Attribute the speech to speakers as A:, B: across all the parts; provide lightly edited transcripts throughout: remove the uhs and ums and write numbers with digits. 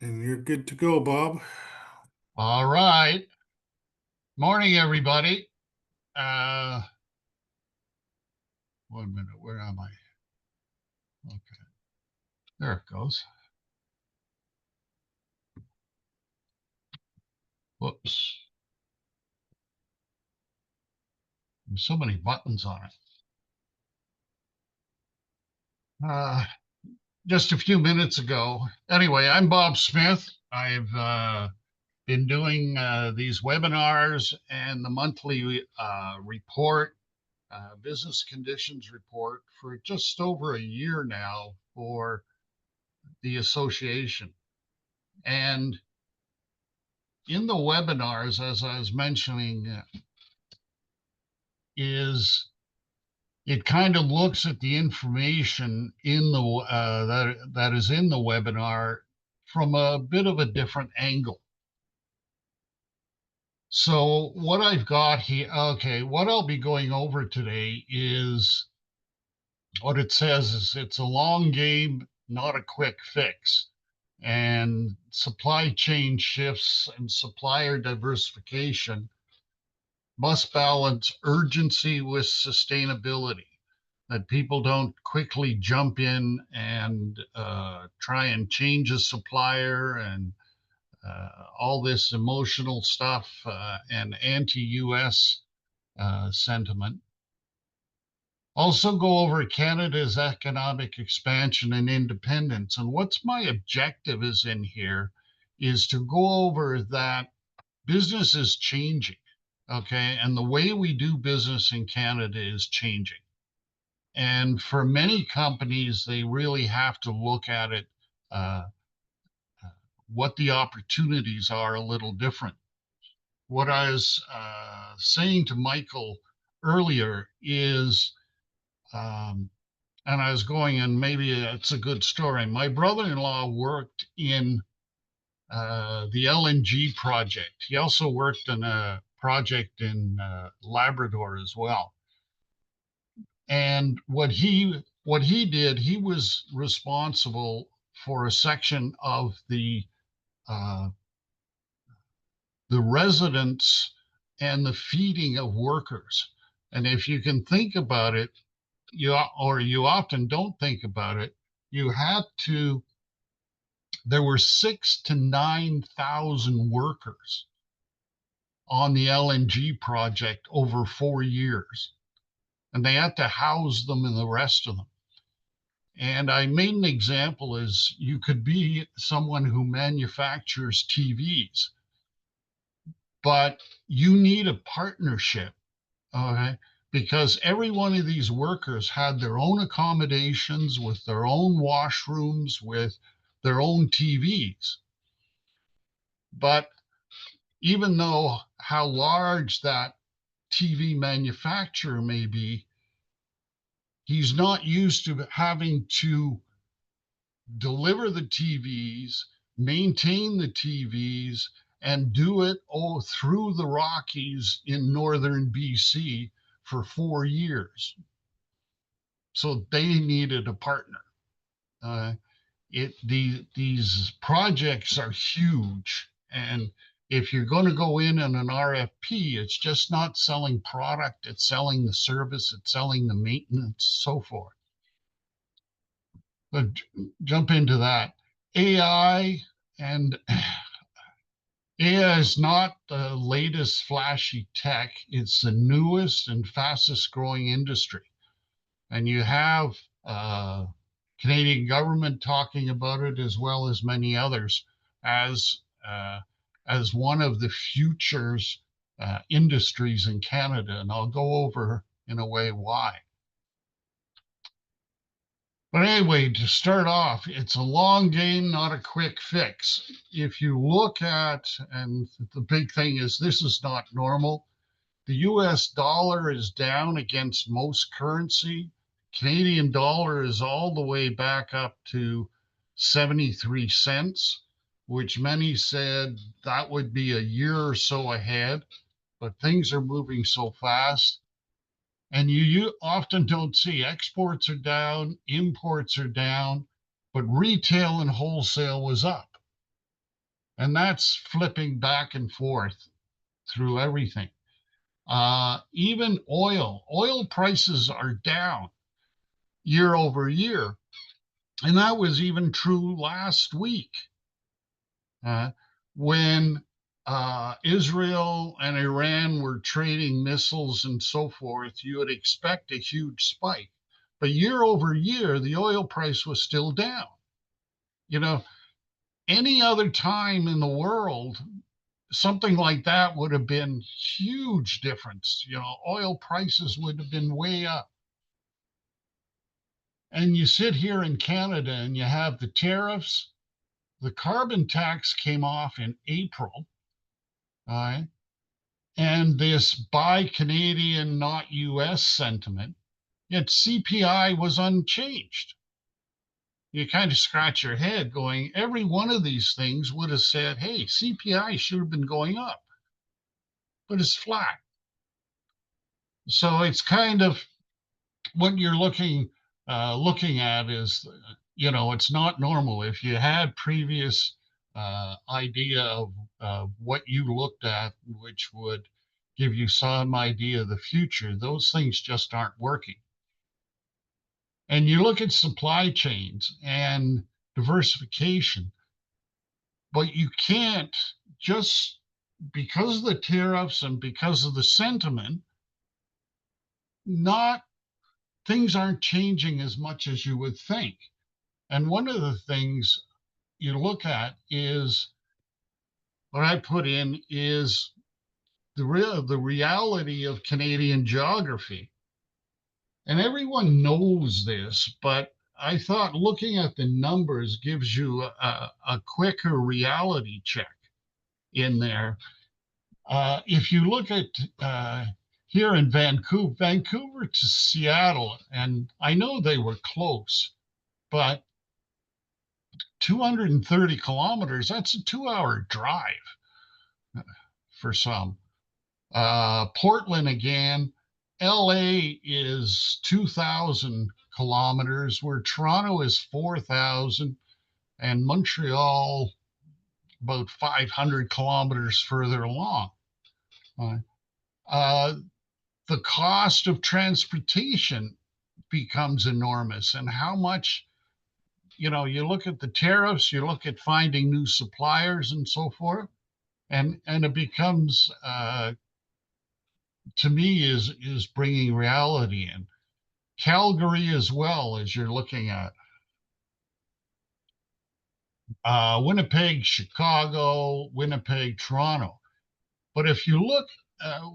A: And you're good to go, Bob.
B: All right. Morning, everybody. Uh, 1 minute. Where am I? Okay. There it goes. Whoops. There's so many buttons on it. Uh, just a few minutes ago. Anyway, I'm Bob Smith. I've been doing these webinars and the monthly report, business conditions report, for just over a year now for the association. And in the webinars, as I was mentioning, is it kind of looks at the information in the that is in the webinar from a bit of a different angle. So what I've got here, okay, what I'll be going over today is what it says is it's a long game, not a quick fix. And supply chain shifts and supplier diversification must balance urgency with sustainability, that people don't quickly jump in and try and change a supplier and all this emotional stuff and anti-US sentiment. Also go over Canada's economic expansion and independence. And what's my objective is in here is to go over that business is changing. Okay. And the way we do business in Canada is changing. And for many companies, they really have to look at it, uh, what the opportunities are a little different. What I was saying to Michael earlier is, and I was going, and maybe it's a good story. My brother in law worked in the LNG project. He also worked on a project in Labrador as well. And what he did, he was responsible for a section of uh, the residents and the feeding of workers. And if you can think about it, you often don't think about it, you had to there were 6 to 9 thousand workers on the LNG project over 4 years, and they had to house them and the rest of them. And I made an example as you could be someone who manufactures TVs, but you need a partnership, okay? Because every one of these workers had their own accommodations with their own washrooms, with their own TVs. But even though how large that TV manufacturer may be, he's not used to having to deliver the TVs, maintain the TVs, and do it all through the Rockies in northern BC for 4 years. So they needed a partner. Uh, these projects are huge, and if you're going to go in an RFP, it's just not selling product; it's selling the service, it's selling the maintenance, so forth. But jump into that. AI and AI is not the latest flashy tech. It's the newest and fastest growing industry. And you have Canadian government talking about it as well as many others as uh, as one of the futures industries in Canada. And I'll go over in a way why. But anyway, to start off, it's a long game, not a quick fix. If you look at, and the big thing is this is not normal. The US dollar is down against most currency. Canadian dollar is all the way back up to 73 cents, which many said that would be a year or so ahead, but things are moving so fast. And you often don't see exports are down, imports are down, but retail and wholesale was up. And that's flipping back and forth through everything. Even oil prices are down year over year. And that was even true last week uh, when Israel and Iran were trading missiles and so forth. You would expect a huge spike. But year over year, the oil price was still down. You know, any other time in the world, something like that would have been huge difference. Oil prices would have been way up. And you sit here in Canada and you have the tariffs. The carbon tax came off in April, right? And this buy Canadian, not US sentiment, yet CPI was unchanged. You kind of scratch your head going, every one of these things would have said, hey, CPI should have been going up, but it's flat. So it's kind of what you're looking at is, it's not normal. If you had previous idea of what you looked at, which would give you some idea of the future, those things just aren't working. And you look at supply chains and diversification, but you can't just because of the tariffs and because of the sentiment, not things aren't changing as much as you would think. And one of the things you look at is what I put in is the reality of Canadian geography. And everyone knows this, but I thought looking at the numbers gives you a quicker reality check in there. If you look at here in Vancouver to Seattle, and I know they were close, but 230 kilometers, that's a 2 hour drive for some. Portland again, LA is 2,000 kilometers, where Toronto is 4,000, and Montreal about 500 kilometers further along. Uh, the cost of transportation becomes enormous, and how much, you look at the tariffs, you look at finding new suppliers and so forth, and it becomes to me is bringing reality in. Calgary as well, as you're looking at Winnipeg, Chicago, Winnipeg, Toronto. But if you look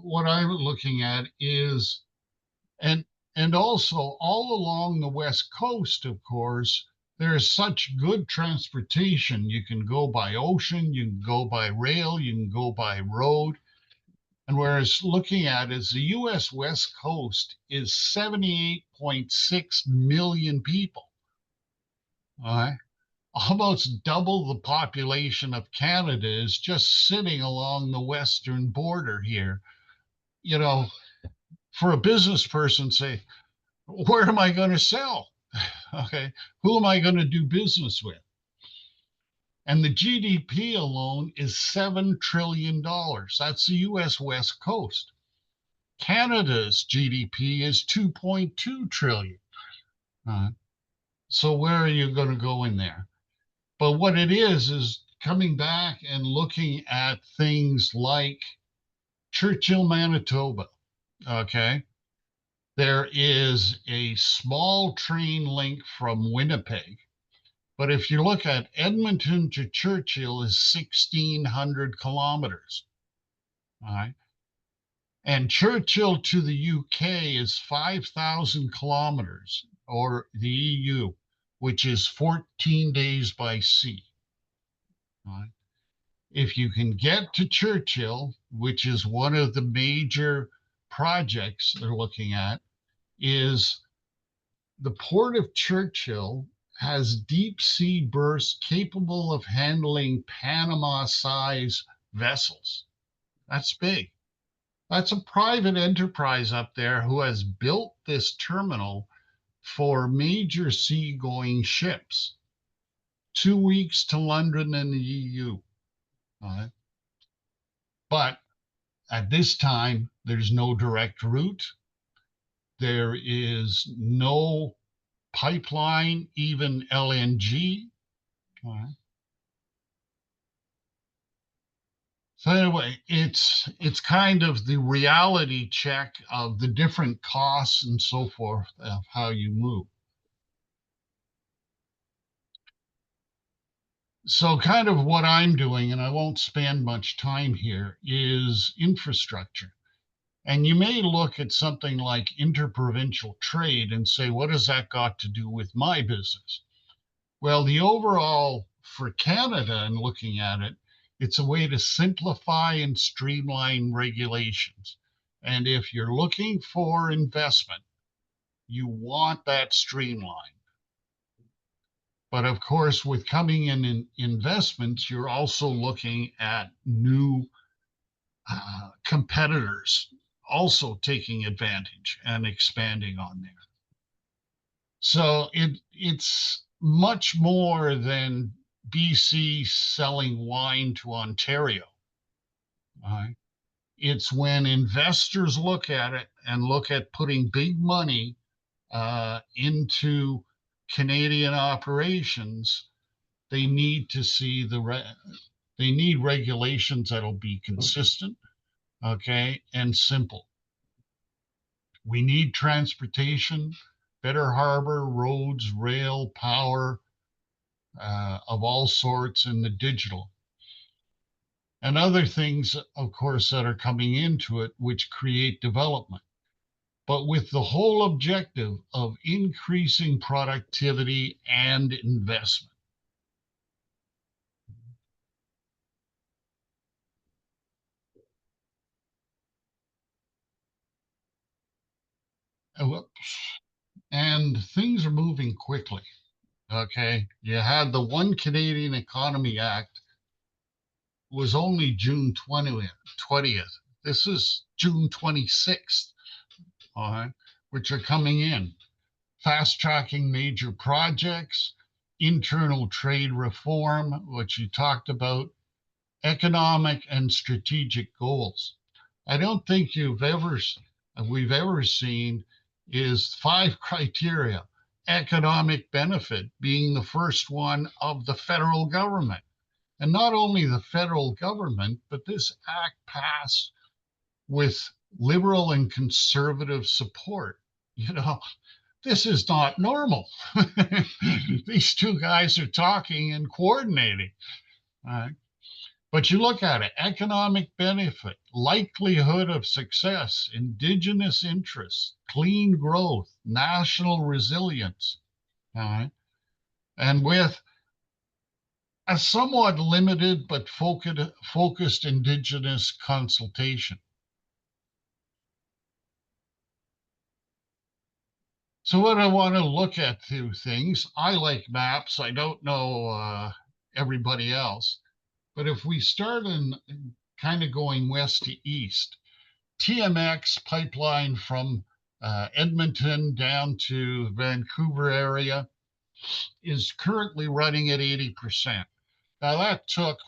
B: what I'm looking at is and also all along the west coast, of course, there is such good transportation. You can go by ocean, you can go by rail, you can go by road. And whereas looking at is the US West Coast is 78.6 million people. All right. Almost double the population of Canada is just sitting along the western border here. You know, for a business person, say, where am I going to sell? Okay, who am I going to do business with? And the GDP alone is $7 trillion. That's the US West Coast. Canada's GDP is 2.2 trillion. So where are you going to go in there? But what it is coming back and looking at things like Churchill, Manitoba. Okay. There is a small train link from Winnipeg. But if you look at Edmonton to Churchill is 1,600 kilometers. All right. And Churchill to the UK is 5,000 kilometers, or the EU, which is 14 days by sea. All right. If you can get to Churchill, which is one of the major projects they're looking at, is the port of Churchill has deep sea berths capable of handling Panama size vessels. That's big. That's a private enterprise up there who has built this terminal for major seagoing ships. 2 weeks to London and the EU. Uh, but at this time, there's no direct route. There is no pipeline, even LNG. Uh, So anyway, it's kind of the reality check of the different costs and so forth of how you move. So kind of what I'm doing, and I won't spend much time here, is infrastructure. And you may look at something like interprovincial trade and say, what has that got to do with my business? Well, the overall for Canada and looking at it, it's a way to simplify and streamline regulations. And if you're looking for investment, you want that streamlined. But of course, with coming in investments, you're also looking at new competitors also taking advantage and expanding on there. So it's much more than BC selling wine to Ontario. Right? It's when investors look at it and look at putting big money into Canadian operations, they need to see they need regulations that'll be consistent, okay, and simple. We need transportation, better harbor, roads, rail, power, of all sorts in the digital. And other things, of course, that are coming into it, which create development, but with the whole objective of increasing productivity and investment. And things are moving quickly. Okay. You had the One Canadian Economy Act was only June 20th. This is June 26th, all right, which are coming in. Fast tracking major projects, internal trade reform, which you talked about, economic and strategic goals. I don't think we've ever seen is 5 criteria. Economic benefit being the first one of the federal government. And not only the federal government, but this act passed with liberal and conservative support. You know, this is not normal. These two guys are talking and coordinating. But you look at it, economic benefit, likelihood of success, indigenous interests, clean growth, national resilience. And with a somewhat limited but focused indigenous consultation. So what I want to look at through things, I like maps. I don't know everybody else. But if we start in kind of going west to east, TMX pipeline from Edmonton down to Vancouver area is currently running at 80%. Now that took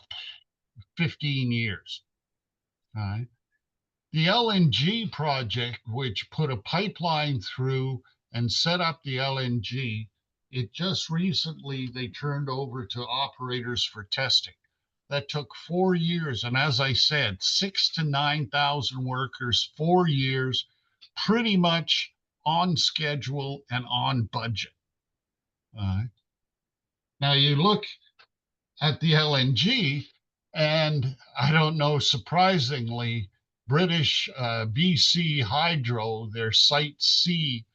B: 15 years. Right? The LNG project, which put a pipeline through and set up the LNG, it just recently they turned over to operators for testing. That took 4 years. And as I said, 6,000 to 9,000 workers, 4 years, pretty much on schedule and on budget. Now you look at the LNG, and I don't know, surprisingly, British BC Hydro, their Site C,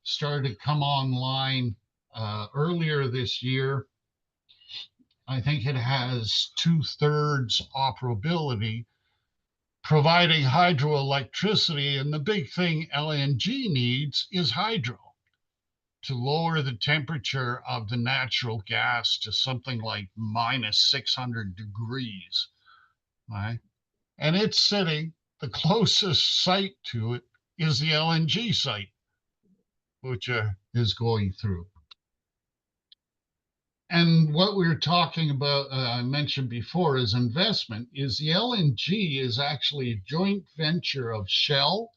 B: started to come online earlier this year. I think it has 2/3 operability, providing hydroelectricity. And the big thing LNG needs is hydro to lower the temperature of the natural gas to something like minus 600 degrees. Right? And it's sitting, the closest site to it is the LNG site, which is going through. And what we were talking about, I mentioned before, is investment. Is the LNG is actually a joint venture of Shell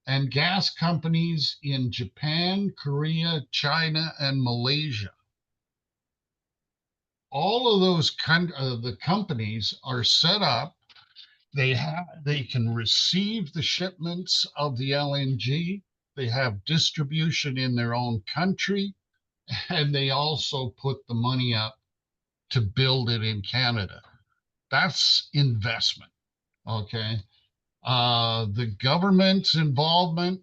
B: and gas companies in Japan, Korea, China, and Malaysia. All of those the companies are set up. They can receive the shipments of the LNG. They have distribution in their own country, and they also put the money up to build it in Canada. That's investment. Okay. The government's involvement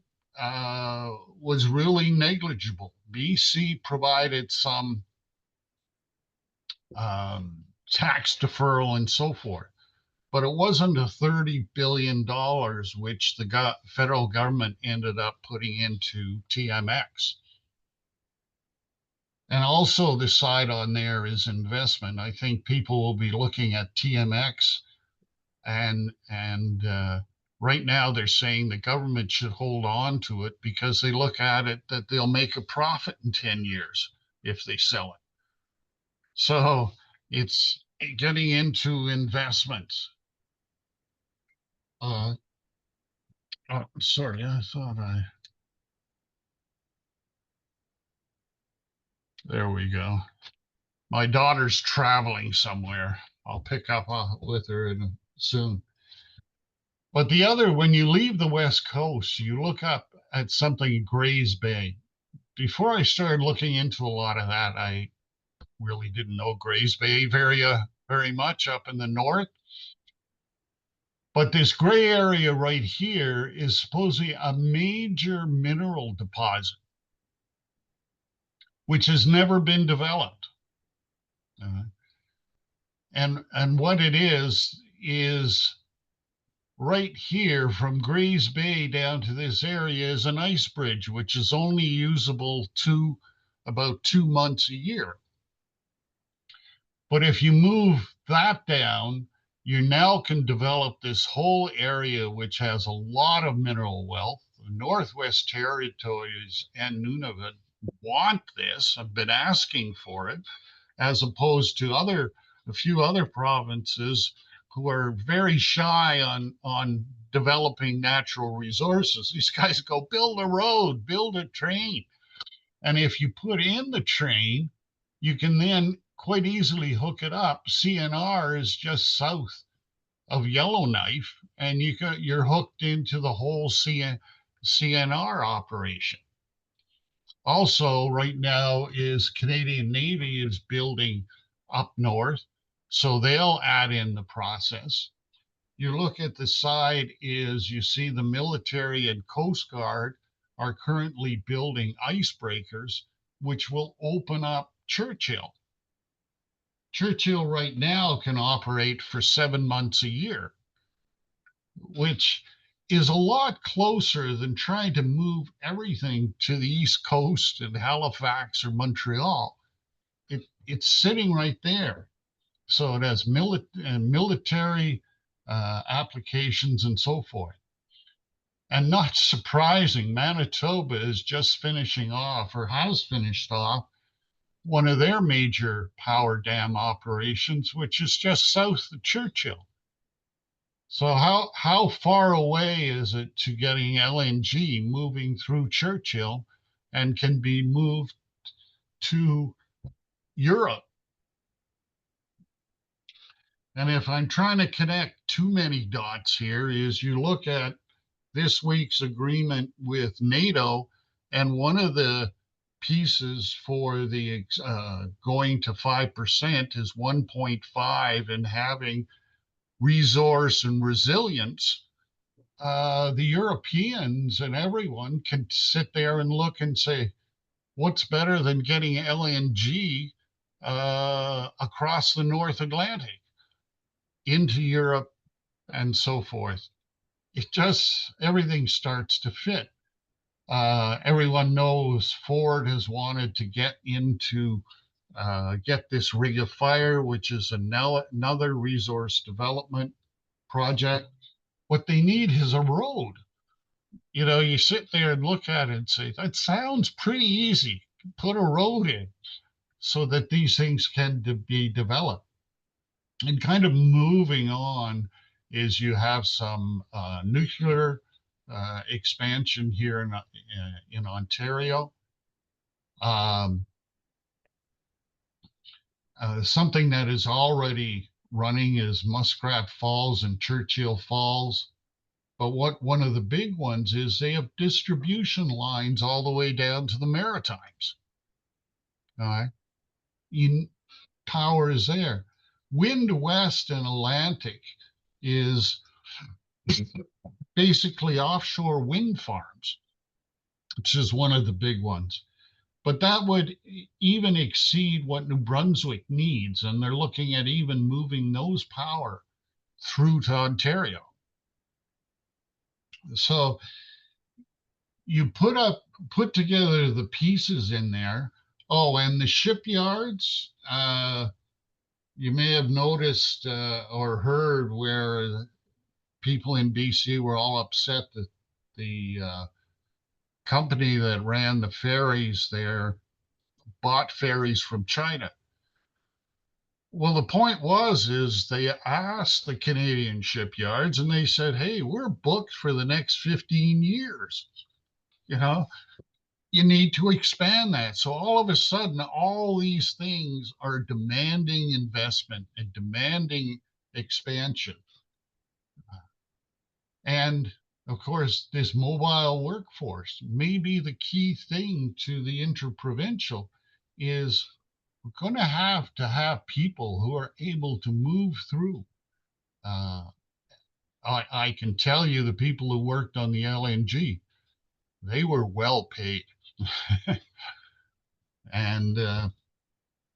B: was really negligible. BC provided some tax deferral and so forth, but it wasn't the $30 billion which the federal government ended up putting into TMX. And also the side on there is investment. I think people will be looking at TMX and right now they're saying the government should hold on to it because they look at it that they'll make a profit in 10 years if they sell it. So it's getting into investments. Sorry, I thought there we go. My daughter's traveling somewhere. I'll pick up with her soon. But the other, when you leave the West Coast, you look up at something Grays Bay. Before I started looking into a lot of that, I really didn't know Grays Bay very much up in the north. But this gray area right here is supposedly a major mineral deposit, which has never been developed. And what it is right here from Grays Bay down to this area is an ice bridge, which is only usable about 2 months a year. But if you move that down, you now can develop this whole area, which has a lot of mineral wealth. The Northwest Territories and Nunavut want this, have been asking for it, as opposed to a few other provinces who are very shy on developing natural resources. These guys go, build a road, build a train. And if you put in the train, you can then quite easily hook it up. CNR is just south of Yellowknife, and you're hooked into the whole CNR operation. Also, right now is Canadian Navy is building up north, so they'll add in the process. You look at the side is you see the military and Coast Guard are currently building icebreakers, which will open up Churchill. Churchill right now can operate for 7 months a year, which is a lot closer than trying to move everything to the East Coast in Halifax or Montreal. It's sitting right there. So it has military applications and so forth. And not surprising, Manitoba is just finishing off or has finished off one of their major power dam operations, which is just south of Churchill. So how far away is it to getting LNG moving through Churchill and can be moved to Europe? And if I'm trying to connect too many dots here, is you look at this week's agreement with NATO, and one of the pieces for the going to 5% is 1.5 and having resource and resilience. The Europeans and everyone can sit there and look and say, what's better than getting LNG across the North Atlantic into Europe and so forth? It just, everything starts to fit. Everyone knows Ford has wanted to get this Ring of Fire, which is another resource development project. What they need is a road. You sit there and look at it and say, that sounds pretty easy. Put a road in. so that these things can be developed. And kind of moving on is you have some nuclear expansion here in Ontario. Um, Something that is already running is Muskrat Falls and Churchill Falls. But one of the big ones is they have distribution lines all the way down to the Maritimes. All right. Power is there. Wind West and Atlantic is basically offshore wind farms, which is one of the big ones. But that would even exceed what New Brunswick needs, and they're looking at even moving those power through to Ontario. So you put together the pieces in there. Oh, and the shipyards, you may have noticed or heard where people in BC were all upset that the company that ran the ferries there bought ferries from China. Well, the point is they asked the Canadian shipyards and they said, hey, we're booked for the next 15 years. You know, you need to expand that. So all of a sudden, all these things are demanding investment and demanding expansion. And of course, this mobile workforce may be the key thing to the interprovincial is we're going to have people who are able to move through. Uh, I can tell you the people who worked on the LNG, they were well paid. And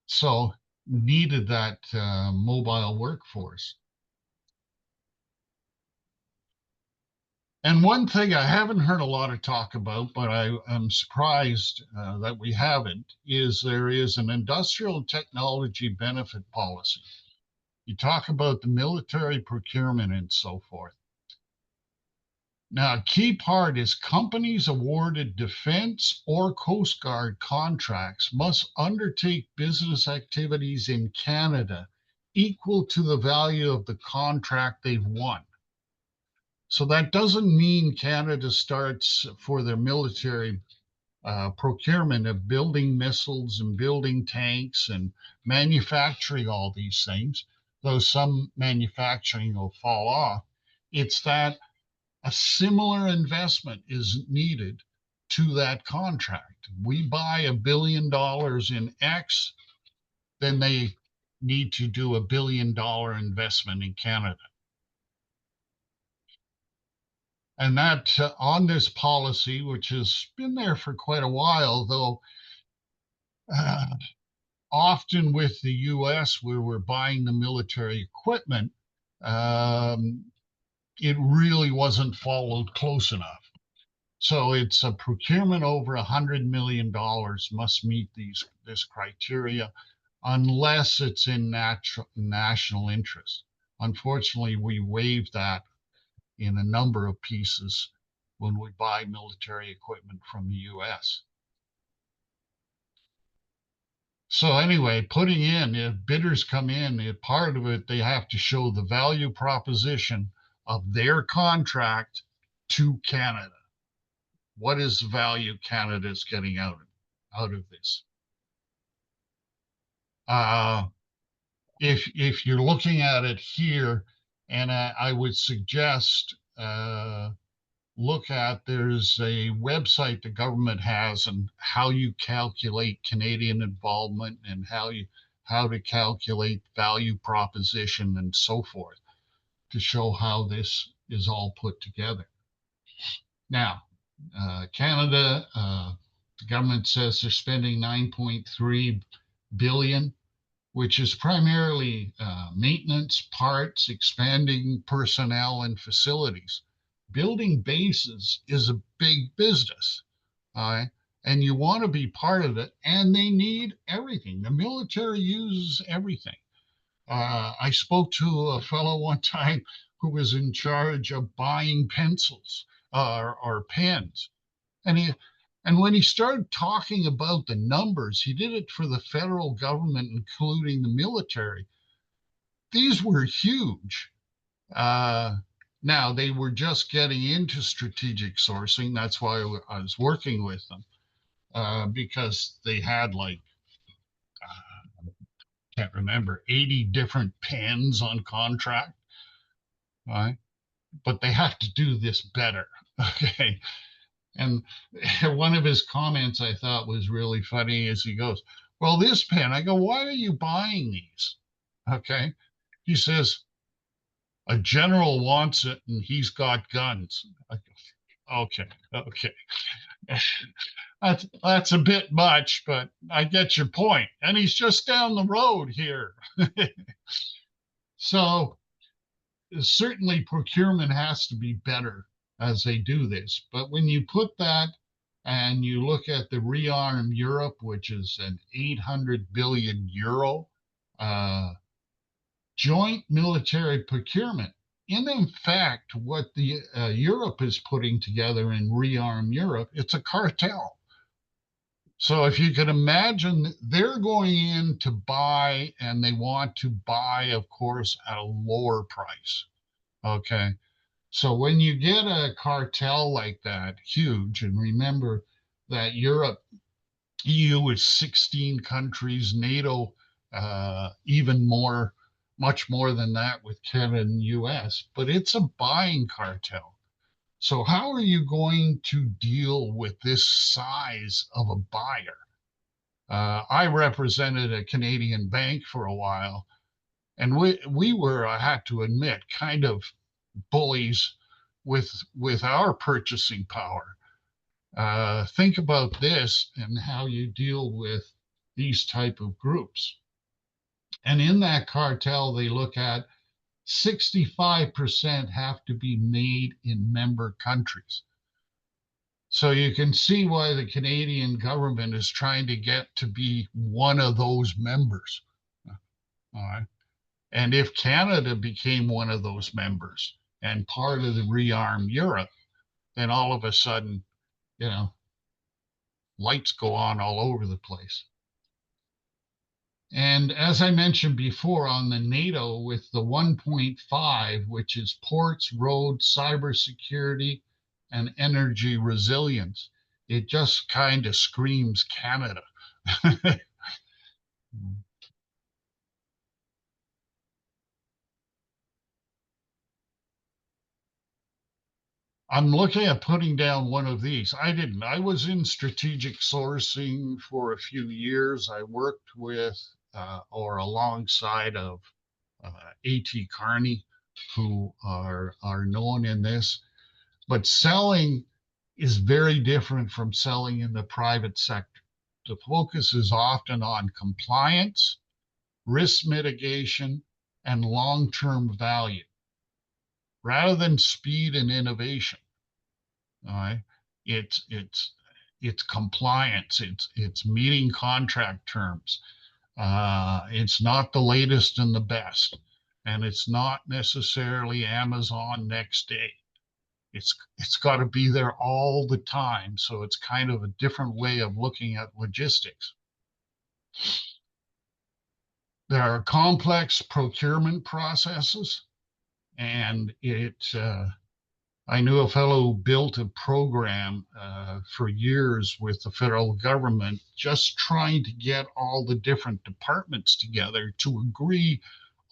B: so needed that mobile workforce. And one thing I haven't heard a lot of talk about, but I am surprised that we haven't, is there is an industrial technology benefit policy. You talk about the military procurement and so forth. Now, a key part is companies awarded defense or Coast Guard contracts must undertake business activities in Canada equal to the value of the contract they've won. So that doesn't mean Canada starts for their military procurement of building missiles and building tanks and manufacturing all these things, though some manufacturing will fall off. It's that a similar investment is needed to that contract. We buy $1 billion in X, then they need to do $1 billion investment in Canada. And that on this policy, which has been there for quite a while, though uh, often with the US, where we're buying the military equipment, it really wasn't followed close enough. So it's a procurement over $100 million must meet this criteria unless it's in national interest. Unfortunately, we waive that in a number of pieces when we buy military equipment from the US. So anyway, putting in, if bidders come in, if part of it, they have to show the value proposition of their contract to Canada. What is the value Canada is getting out of this? If you're looking at it here, and I would suggest look at, there's a website the government has and how you calculate Canadian involvement and how to calculate value proposition and so forth to show how this is all put together. Now, Canada, the government says they're spending 9.3 billion, which is primarily maintenance, parts, expanding personnel and facilities. Building bases is a big business, and you want to be part of it, and they need everything. The military uses everything. I spoke to a fellow one time who was in charge of buying pencils or pens, and And when he started talking about the numbers, he did it for the federal government, including the military. These were huge. Uh, Now, they were just getting into strategic sourcing. That's why I was working with them, because they had like, can't remember, 80 different pens on contract, right? But they have to do this better. Okay. And one of his comments I thought was really funny is he goes, well, this pen, I go, why are you buying these? Okay. He says, a general wants it and he's got guns. I go, okay. Okay. That's a bit much, but I get your point. And he's just down the road here. So certainly procurement has to be better as they do this. But when you put that and you look at the Rearm Europe, which is an 800 billion euro uh, joint military procurement, in fact, what the Europe is putting together in Rearm Europe, it's a cartel. So if you can imagine, they're going in to buy, and they want to buy, of course, at a lower price. Okay. So when you get a cartel like that, huge, and remember that Europe, EU is 16 countries, NATO, even more, much more than that with Canada and US, but it's a buying cartel. So how are you going to deal with this size of a buyer? I represented a Canadian bank for a while, and we were, I had to admit, kind of bullies with our purchasing power. Think about this and how you deal with these type of groups. And in that cartel, they look at 65% have to be made in member countries. So you can see why the Canadian government is trying to get to be one of those members. All right. And if Canada became one of those members and part of the Rearm Europe, then all of a sudden, you know, lights go on all over the place. And as I mentioned before on the NATO with the 1.5, which is ports, roads, cybersecurity, and energy resilience, it just kind of screams Canada. I'm looking at putting down one of these. I didn't. I was in strategic sourcing for a few years. I worked with or alongside of A.T. Kearney, who are known in this. But selling is very different from selling in the private sector. The focus is often on compliance, risk mitigation, and long-term value rather than speed and innovation. All right. It's compliance. It's meeting contract terms. It's not the latest and the best, and it's not necessarily Amazon next day. It's got to be there all the time. So it's kind of a different way of looking at logistics. There are complex procurement processes, and I knew a fellow who built a program for years with the federal government, just trying to get all the different departments together to agree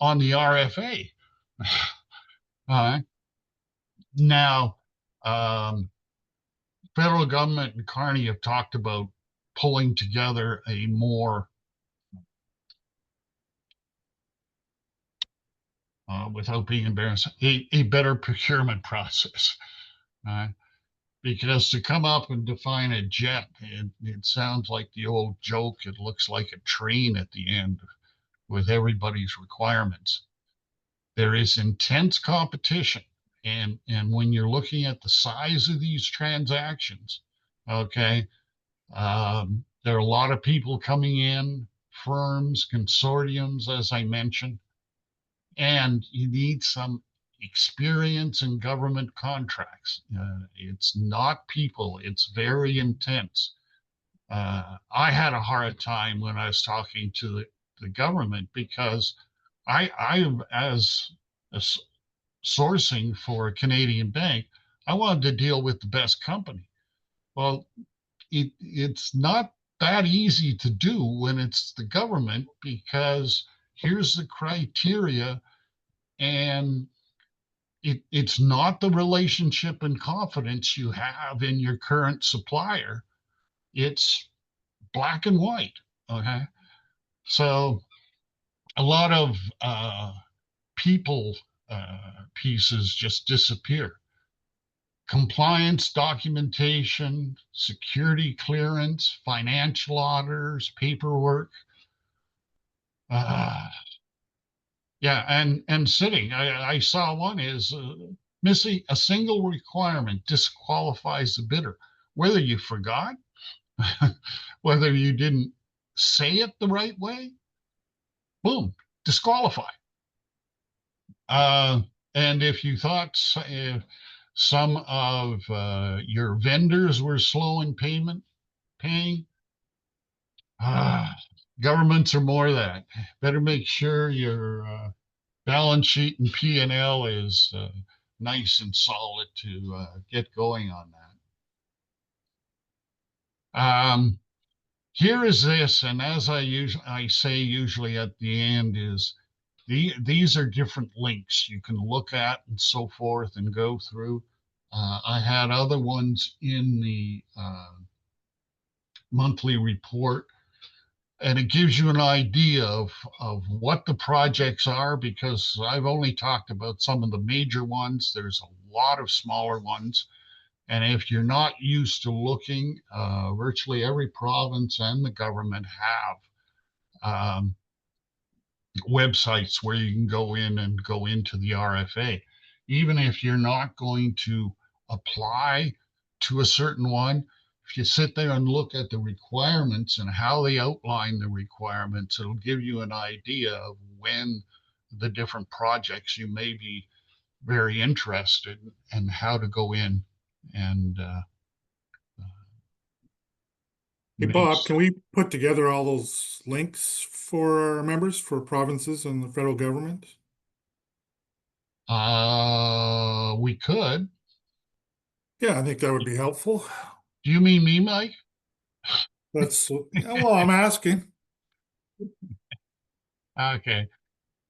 B: on the RFA. Now, um, federal government and Kearney have talked about pulling together a more, without being embarrassed, a better procurement process. Uh, because to come up and define a jet, it sounds like the old joke. It looks like a train at the end with everybody's requirements. There is intense competition. And when you're looking at the size of these transactions, okay, there are a lot of people coming in, firms, consortiums, as I mentioned, and you need some experience in government contracts. It's not people, it's very intense. I had a hard time when I was talking to the government because as a sourcing for a Canadian bank, I wanted to deal with the best company. Well, it's not that easy to do when it's the government because here's the criteria, and it's not the relationship and confidence you have in your current supplier. It's black and white. Okay. So a lot of people pieces just disappear. Compliance documentation, security clearance, financial auditors, paperwork. Uh, yeah, and sitting. I saw one is missing a single requirement disqualifies the bidder. Whether you forgot, whether you didn't say it the right way, boom, disqualify. Uh, and if you thought some of your vendors were slow in paying, ah, governments are more of that. Better make sure your balance sheet and P&L is nice and solid to get going on that. Here is this, and as I say usually at the end is these are different links you can look at and so forth and go through. I had other ones in the monthly report, and it gives you an idea of what the projects are because I've only talked about some of the major ones. There's a lot of smaller ones. And if you're not used to looking, virtually every province and the government have websites where you can go in and go into the RFA. Even if you're not going to apply to a certain one, if you sit there and look at the requirements and how they outline the requirements, it'll give you an idea of when the different projects you may be very interested in and how to go in and
A: Hey, Bob,
B: makes.
A: can we put together all those links for our members, for provinces and the federal government?
B: We could.
A: Yeah, I think that would be helpful.
B: Do you mean me, Mike?
A: Yeah, well, I'm asking.
B: Okay.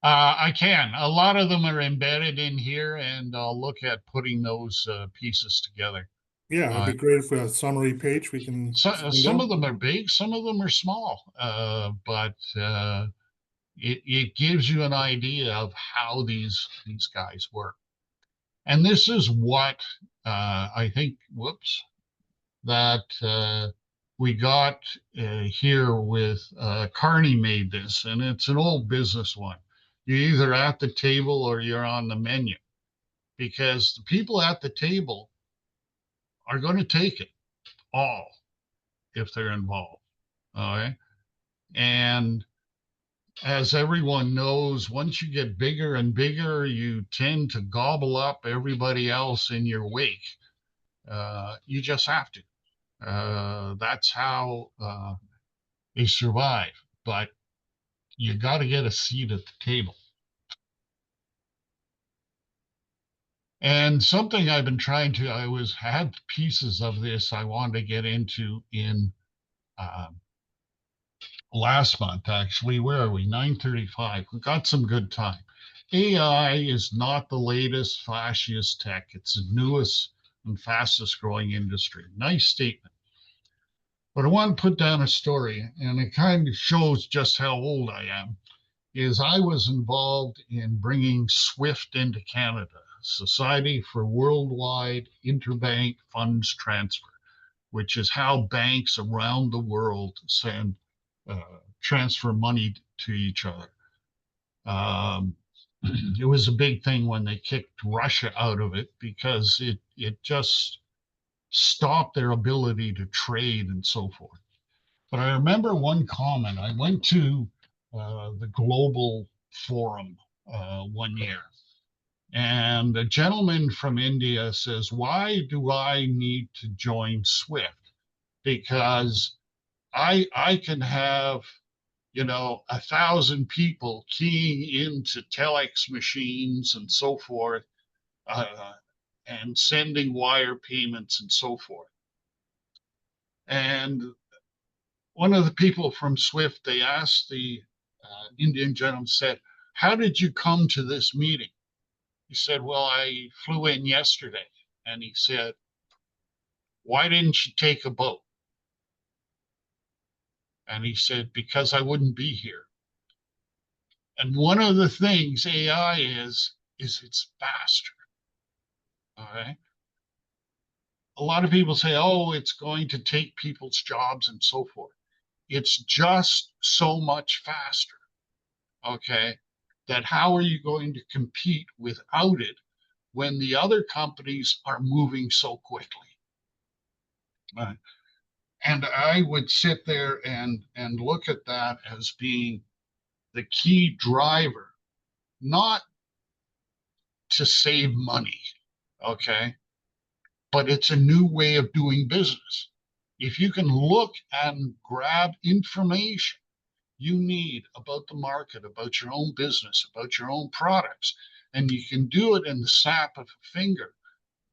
B: I can. A lot of them are embedded in here, and I'll look at putting those pieces together.
A: Yeah, it'd
B: Uh,
A: be great if we had a summary page we can send
B: some of
A: out.
B: them are big, some of them are small, but it gives you an idea of how these guys work. And this is what I think. Whoops, that we got here with Carney made this, and it's an old business one. You're either at the table or you're on the menu because the people at the table are going to take it all if they're involved. All right. And as everyone knows, once you get bigger and bigger, you tend to gobble up everybody else in your wake. You just have to. That's how they survive. But you got to get a seat at the table. And something I've been trying to, had pieces of this I wanted to get into in um, last month, actually. Where are we? 9:35. We got some good time. AI is not the latest, flashiest tech. It's the newest and fastest growing industry. Nice statement. But I want to put down a story, and it kind of shows just how old I am. Is I was involved in bringing SWIFT into Canada, Society for Worldwide Interbank Funds Transfer, which is how banks around the world send transfer money to each other. Um, it was a big thing when they kicked Russia out of it because it just stopped their ability to trade and so forth. But I remember one comment. I went to the Global Forum one year, And a gentleman from India says, why do I need to join Swift? Because I can have, 1,000 people keying into telex machines and so forth, uh, and sending wire payments and so forth. And one of the people from Swift, they asked the Indian gentleman, said, how did you come to this meeting? He said, well, I flew in yesterday. And he said, why didn't you take a boat? And he said, because I wouldn't be here. And one of the things AI is it's faster. All right. A lot of people say, oh, it's going to take people's jobs and so forth. It's just so much faster. Okay. That how are you going to compete without it when the other companies are moving so quickly? And I would sit there and look at that as being the key driver, not to save money, okay? But it's a new way of doing business. If you can look and grab information you need about the market, about your own business, about your own products, and you can do it in the snap of a finger,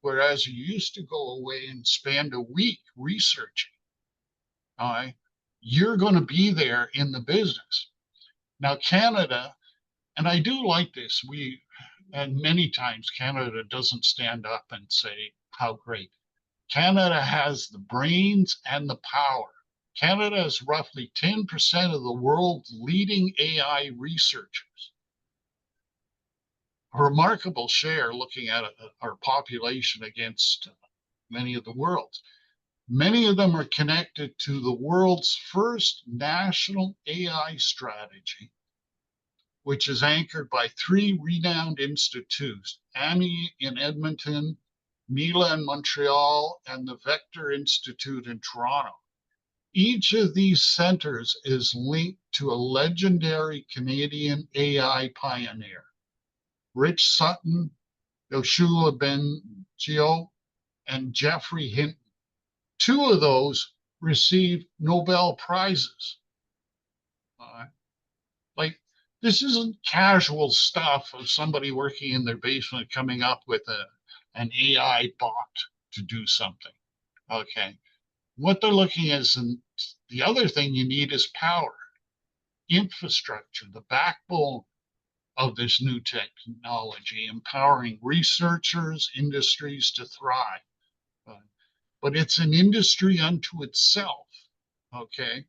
B: whereas you used to go away and spend a week researching, all right, you're going to be there in the business. Now, Canada, and I do like this, and many times Canada doesn't stand up and say how great. Canada has the brains and the power. Canada is roughly 10% of the world's leading AI researchers. A remarkable share looking at our population against many of the world's. Many of them are connected to the world's first national AI strategy, which is anchored by three renowned institutes, AMI in Edmonton, Mila in Montreal, and the Vector Institute in Toronto. Each of these centers is linked to a legendary Canadian AI pioneer, Rich Sutton, Yoshua Bengio, and Geoffrey Hinton. Two of those received Nobel Prizes. Like, this isn't casual stuff of somebody working in their basement coming up with an AI bot to do something. Okay. What they're looking at is, and the other thing you need is power, infrastructure, the backbone of this new technology, empowering researchers, industries to thrive. But it's an industry unto itself. Okay.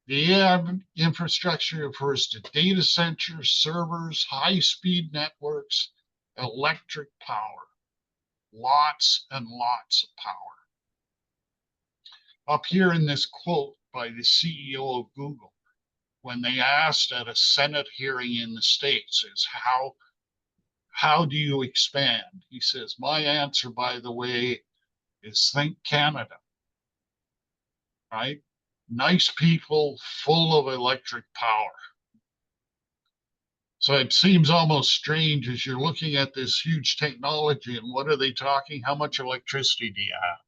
B: The AI infrastructure refers to data centers, servers, high-speed networks, electric power, lots and lots of power. Up here in this quote by the CEO of Google, when they asked at a Senate hearing in the States, is how do you expand? He says, my answer, by the way, is think Canada, right? Nice people full of electric power. So it seems almost strange as you're looking at this huge technology and what are they talking? How much electricity do you have?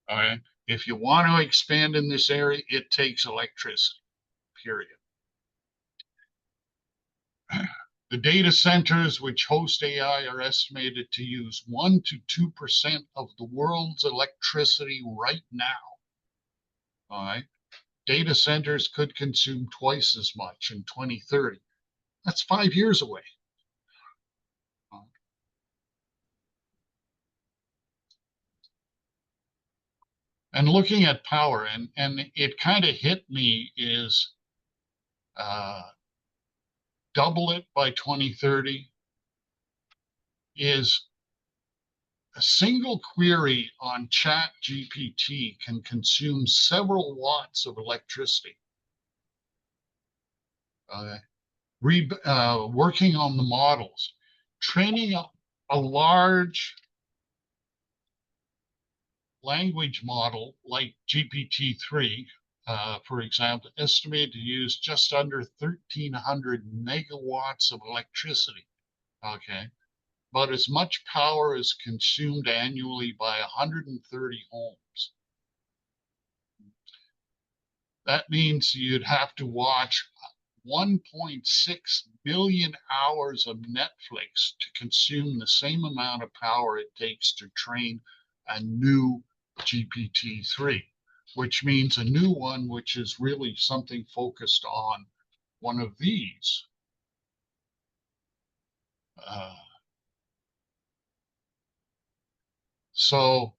B: All right. If you want to expand in this area, it takes electricity, period. The data centers which host AI are estimated to use 1 to 2% of the world's electricity right now. All right. Data centers could consume twice as much in 2030. That's 5 years away. And looking at power, and it kind of hit me is double it by 2030 is a single query on Chat GPT can consume several watts of electricity. Working on the models, training a large language model like GPT-3, for example, estimated to use just under 1,300 megawatts of electricity. Okay. About as much power is consumed annually by 130 homes. That means you'd have to watch 1.6 million hours of Netflix to consume the same amount of power it takes to train a new GPT-3, which means a new one, which is really something focused on one of these. So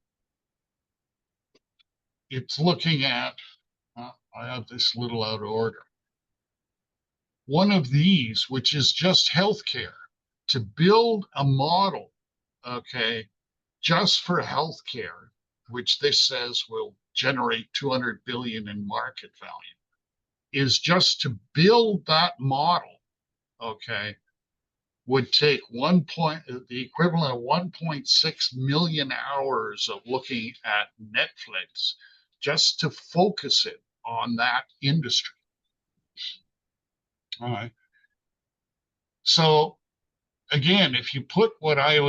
B: it's looking at, I have this little out of order. One of these, which is just healthcare, to build a model, okay, just for healthcare, which this says will generate 200 billion in market value, is just to build that model, okay, would take the equivalent of 1.6 million hours of looking at Netflix just to focus it on that industry. All right. So again, if you put what I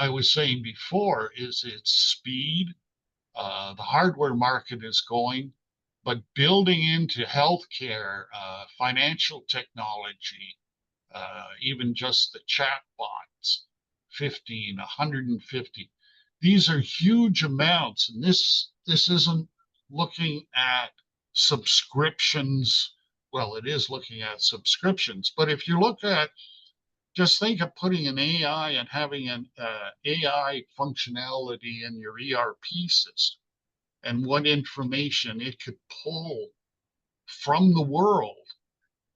B: was saying before, is its speed, the hardware market is going, but building into healthcare, financial technology, even just the chat bots, 15, 150. These are huge amounts, and this isn't looking at subscriptions. Well, it is looking at subscriptions, but if you look at, just think of putting an AI and having an AI functionality in your ERP system and what information it could pull from the world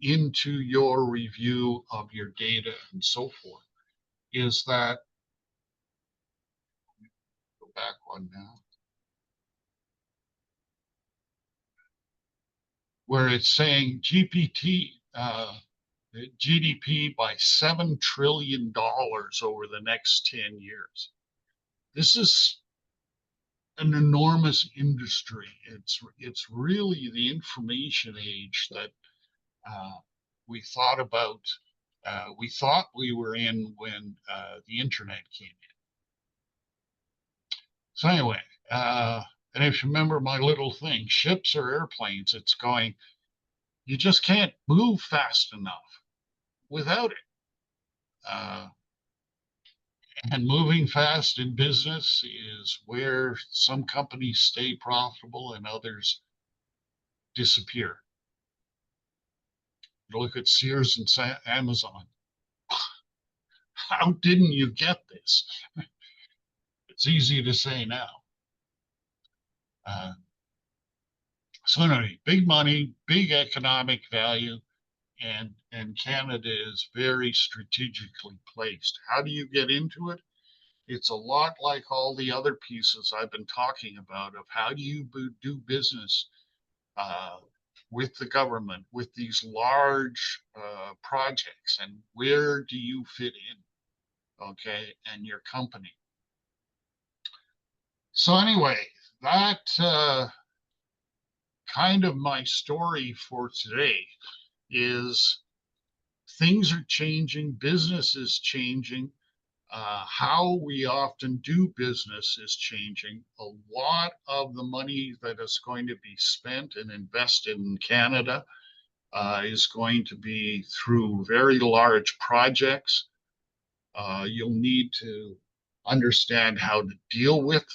B: into your review of your data and so forth. Is that, go back one now, where it's saying GPT, GDP by $7 trillion over the next 10 years. This is an enormous industry. It's really the information age that we thought about. We thought we were in when the internet came in. So anyway, and if you remember my little thing, ships or airplanes, it's going. You just can't move fast enough without it. And moving fast in business is where some companies stay profitable and others disappear. You look at Sears and Amazon. How didn't you get this? It's easy to say now. So anyway, big money, big economic value, and Canada is very strategically placed. How do you get into it? It's a lot like all the other pieces I've been talking about of how do you do business with the government, with these large projects, and where do you fit in, okay, and your company. So anyway, that kind of my story for today is things are changing, business is changing, how we often do business is changing. A lot of the money that is going to be spent and invested in Canada is going to be through very large projects. You'll need to understand how to deal with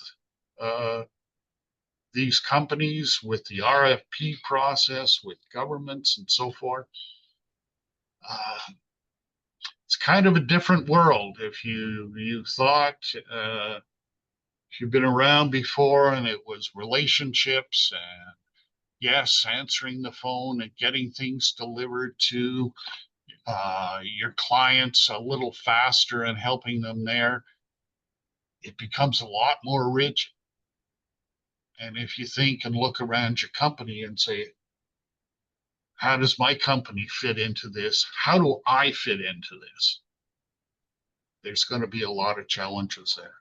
B: these companies, with the RFP process, with governments and so forth. It's kind of a different world. If you thought, if you've been around before and it was relationships and yes, answering the phone and getting things delivered to your clients a little faster and helping them there, it becomes a lot more rigid. And if you think and look around your company and say, how does my company fit into this? How do I fit into this? There's going to be a lot of challenges there.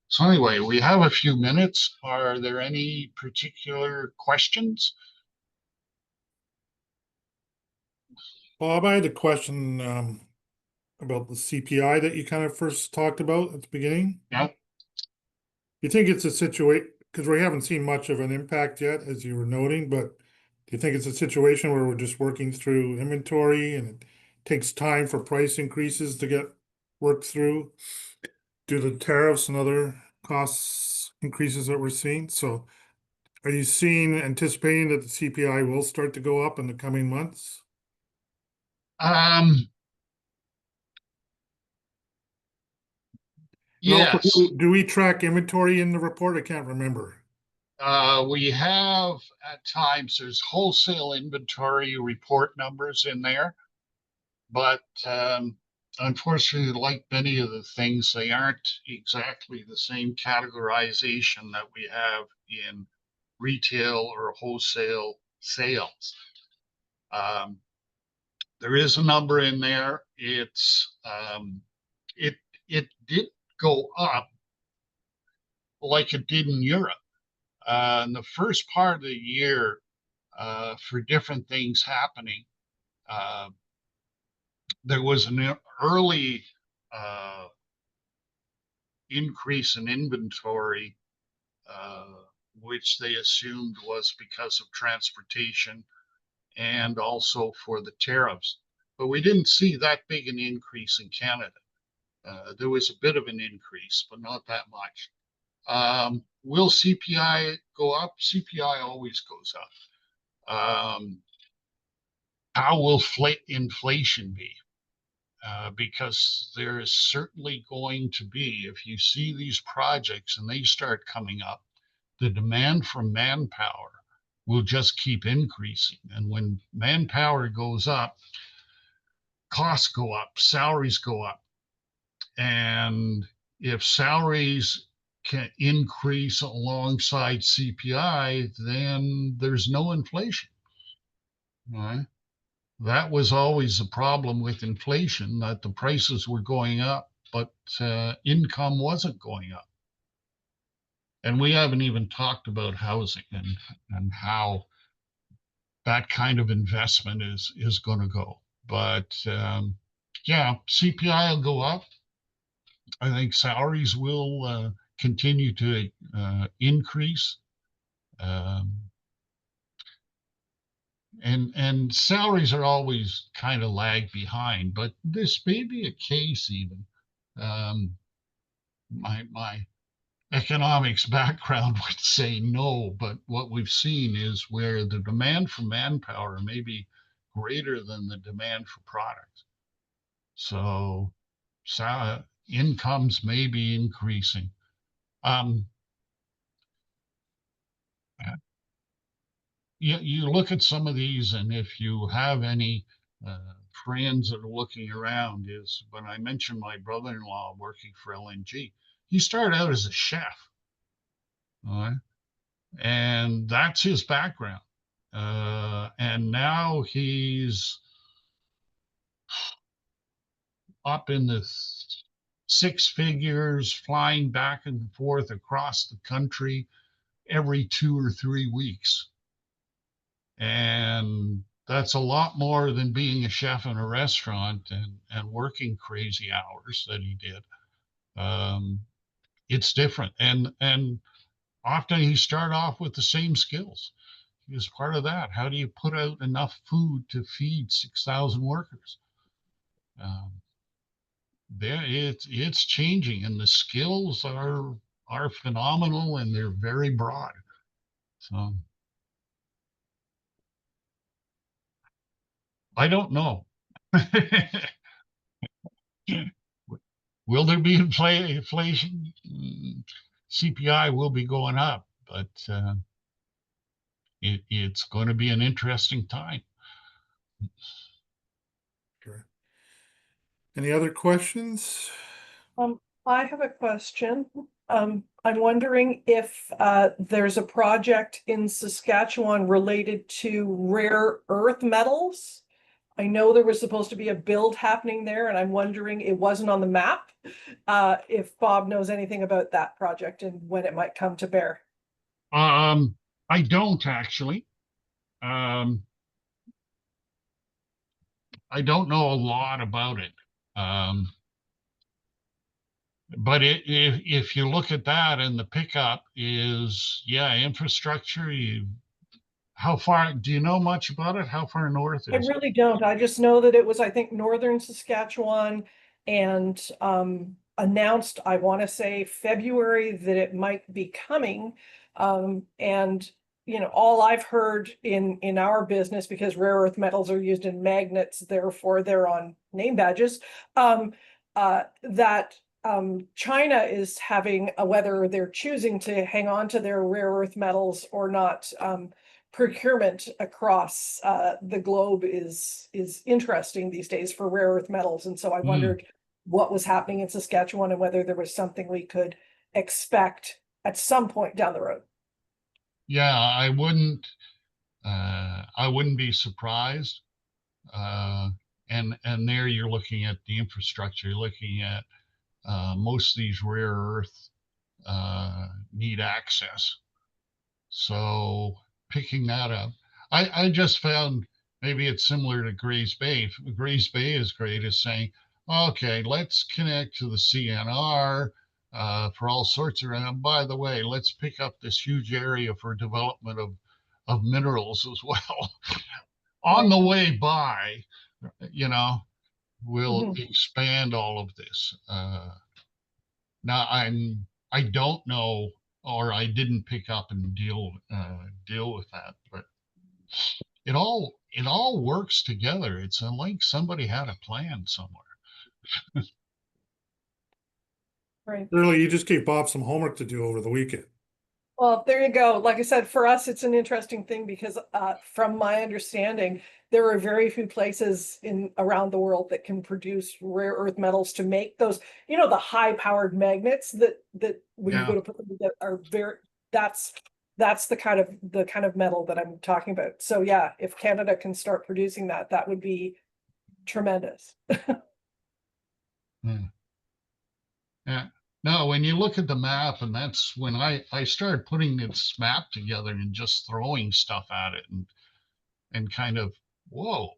B: So anyway, we have a few minutes. Are there any particular questions?
A: Bob, I had a question. about the CPI that you kind of first talked about at the beginning.
B: Yeah.
A: You think it's a situation, because we haven't seen much of an impact yet, as you were noting, but do you think it's a situation where we're just working through inventory and it takes time for price increases to get worked through due to tariffs and other costs increases that we're seeing? So are you anticipating that the CPI will start to go up in the coming months?
B: Um,
A: And also,
B: yes.
A: do we track inventory in the report? I can't remember.
B: We have at times there's wholesale inventory report numbers in there, but unfortunately, like many of the things, they aren't exactly the same categorization that we have in retail or wholesale sales. Um, there is a number in there. It it did go up like it did in Europe. In the first part of the year, for different things happening, uh, there was an early uh, increase in inventory, uh, which they assumed was because of transportation and also for the tariffs. But we didn't see that big an increase in Canada. There was a bit of an increase, but not that much. Will CPI go up? CPI always goes up. How will inflation be? Because there is certainly going to be, if you see these projects and they start coming up, the demand for manpower will just keep increasing. And when manpower goes up, costs go up, salaries go up. And if salaries can increase alongside CPI, then there's no inflation. All right. That was always the problem with inflation, that the prices were going up, but income wasn't going up. And we haven't even talked about housing and how that kind of investment is going to go. But yeah, CPI will go up. I think salaries will continue to increase. Um, and salaries are always kind of lag behind, but this may be a case even. My economics background would say no, but what we've seen is where the demand for manpower may be greater than the demand for products. So incomes may be increasing. Um, you look at some of these, and if you have any friends that are looking around, is when I mentioned my brother-in-law working for LNG, he started out as a chef, all right? And that's his background. And now he's up in the six figures, flying back and forth across the country every 2 or 3 weeks. And that's a lot more than being a chef in a restaurant and working crazy hours that he did. It's different. And often he start off with the same skills. He was part of that. How do you put out enough food to feed 6,000 workers? Um, it's changing, and the skills are phenomenal, and they're very broad. So I don't know. Will there be inflation? CPI will be going up, but it's going to be an interesting time.
A: Sure. Any other questions?
C: I have a question. I'm wondering if there's a project in Saskatchewan related to rare earth metals. I know there was supposed to be a build happening there, and I'm wondering, it wasn't on the map. If Bob knows anything about that project and when it might come to bear.
B: I don't actually. I don't know a lot about it. Um, but if you look at that and the pickup is, yeah, infrastructure, how far, do you know much about it? How far north
C: I
B: is it?
C: really don't. I just know that it was, I think, northern Saskatchewan and announced, I want to say February, that it might be coming. And all I've heard in our business, because rare earth metals are used in magnets, therefore they're on name badges, that China is having, whether they're choosing to hang on to their rare earth metals or not, procurement across the globe is interesting these days for rare earth metals. And so I
B: Hmm.
C: wondered what was happening in Saskatchewan and whether there was something we could expect at some point down the road.
B: Yeah, I wouldn't be surprised. Uh, and there you're looking at the infrastructure. You're looking at most of these rare earth need access. So picking that up, I just found maybe it's similar to Grays Bay. Grays Bay is great as saying, okay, let's connect to the CNR for all sorts of, and by the way, let's pick up this huge area for development of minerals as well. On
C: Right.
B: the way by, you know, we'll
C: Mhm.
B: expand all of this. Now I don't know, or I didn't pick up and deal with that, but it all works together. It's like somebody had a plan somewhere.
C: Right.
A: Really, you just gave Bob some homework to do over the weekend.
C: Well, there you go. Like I said, for us, it's an interesting thing because from my understanding, there are very few places in around the world that can produce rare earth metals to make those, the high-powered magnets that when you go
B: Yeah,
C: to put them together are very, that's that's the kind of metal that I'm talking about. So yeah, if Canada can start producing that, that would be tremendous.
B: yeah, yeah. No, when you look at the map, and that's when I started putting this map together and just throwing stuff at it and kind of, whoa,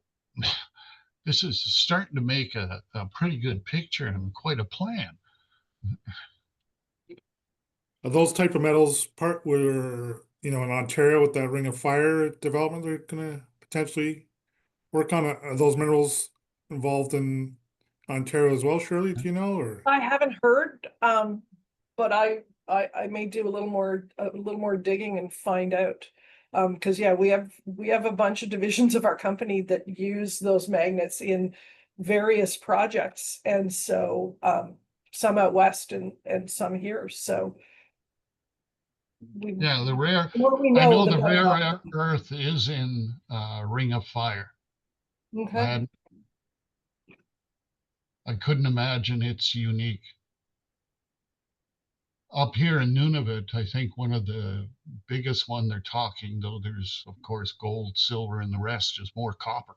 B: this is starting to make a pretty good picture and quite a plan.
A: Are those type of metals part where, in Ontario with that Ring of Fire development they're gonna potentially work on? Are those minerals involved in Ontario as well, Shirley? Do you know, or?
C: I haven't heard, but I may do a little more digging and find out. Because yeah, we have a bunch of divisions of our company that use those magnets in various projects, and so some out west and some here. So we
B: Yeah, the rare,
C: the more we
B: I
C: know,
B: know
C: the
B: the
C: better off.
B: rare earth is in Ring of Fire. I
C: Okay.
B: had, I couldn't imagine it's unique. Up here in Nunavut, I think one of the biggest one they're talking, though there's of course gold, silver, and the rest is more copper.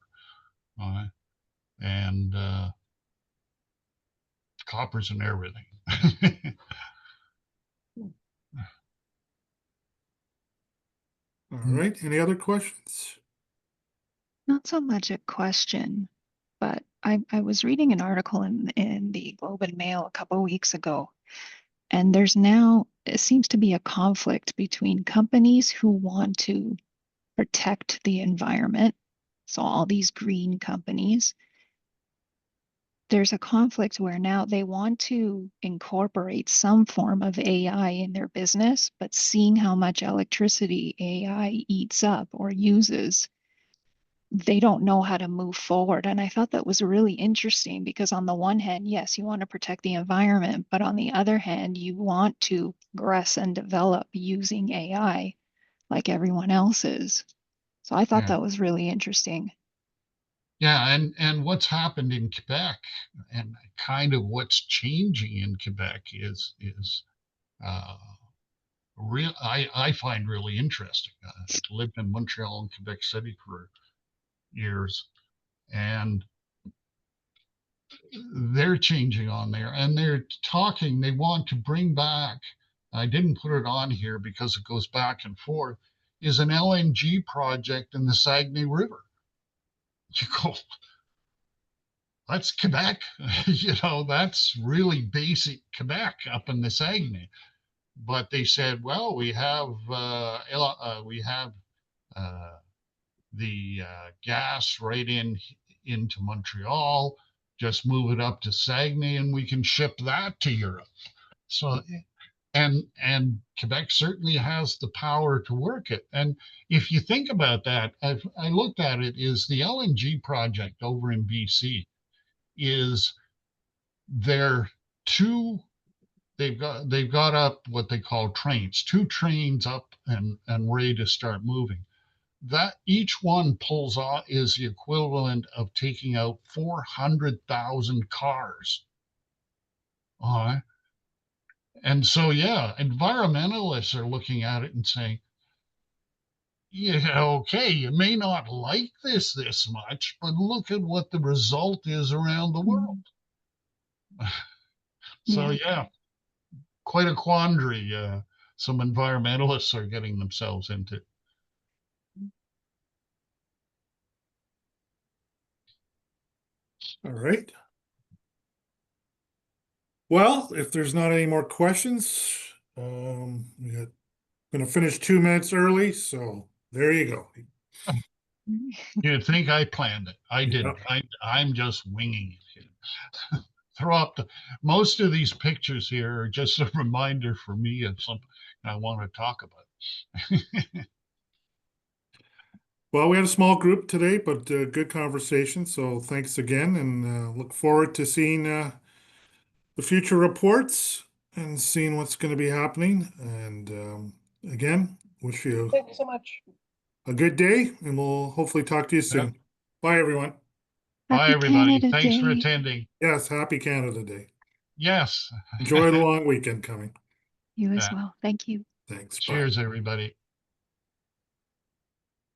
B: Uh, and copper's in everything.
A: All right, any other questions?
D: Not so much a question, but I was reading an article in the Globe and Mail a couple of weeks ago, and there's now, it seems to be a conflict between companies who want to protect the environment. So all these green companies, there's a conflict where now they want to incorporate some form of AI in their business, but seeing how much electricity AI eats up or uses, they don't know how to move forward. And I thought that was really interesting because, on the one hand, yes, you want to protect the environment, but on the other hand, you want to progress and develop using AI like everyone else is. So I thought
B: Yeah,
D: that was really interesting.
B: yeah, and what's happened in Quebec, and kind of what's changing in Quebec is uh, real. I find really interesting. Lived in Montreal and Quebec City for years, and they're changing on there, and they're talking. They want to bring back. I didn't put it on here because it goes back and forth. Is an LNG project in the Saguenay River. You go, that's Quebec. You know, that's really basic Quebec up in the Saguenay. But they said, well, we have the gas right into Montreal. Just move it up to Saguenay, and we can ship that to Europe. So, and Quebec certainly has the power to work it. And if you think about that, I looked at it, is the LNG project over in BC is their two. They've got up what they call trains, two trains up and ready to start moving. That each one pulls off is the equivalent of taking out 400,000 cars. All right. And so, yeah, environmentalists are looking at it and saying, yeah, okay, you may not like this much, but look at what the result is around the world. So, yeah, quite a quandary some environmentalists are getting themselves into.
A: All right. Well, if there's not any more questions, we're gonna finish 2 minutes early, so there you go.
B: You'd think I planned it. I didn't.
A: Yep.
B: I'm just winging it here. Throw up most of these pictures here are just a reminder for me of something I want to talk about.
A: Well, we had a small group today, but good conversation. So thanks again, and look forward to seeing the future reports and seeing what's going to be happening. And again, wish you
C: Thank you so much.
A: a good day, and we'll hopefully talk to you soon. Bye, everyone.
B: Bye,
D: Happy
B: everybody.
D: Canada
B: Thanks for
D: Day.
B: attending.
A: Yes, happy Canada Day.
B: Yes.
A: Enjoy the long weekend coming.
D: You as
B: Yeah.
D: well. Thank you.
A: Thanks. Bye.
B: Cheers, everybody.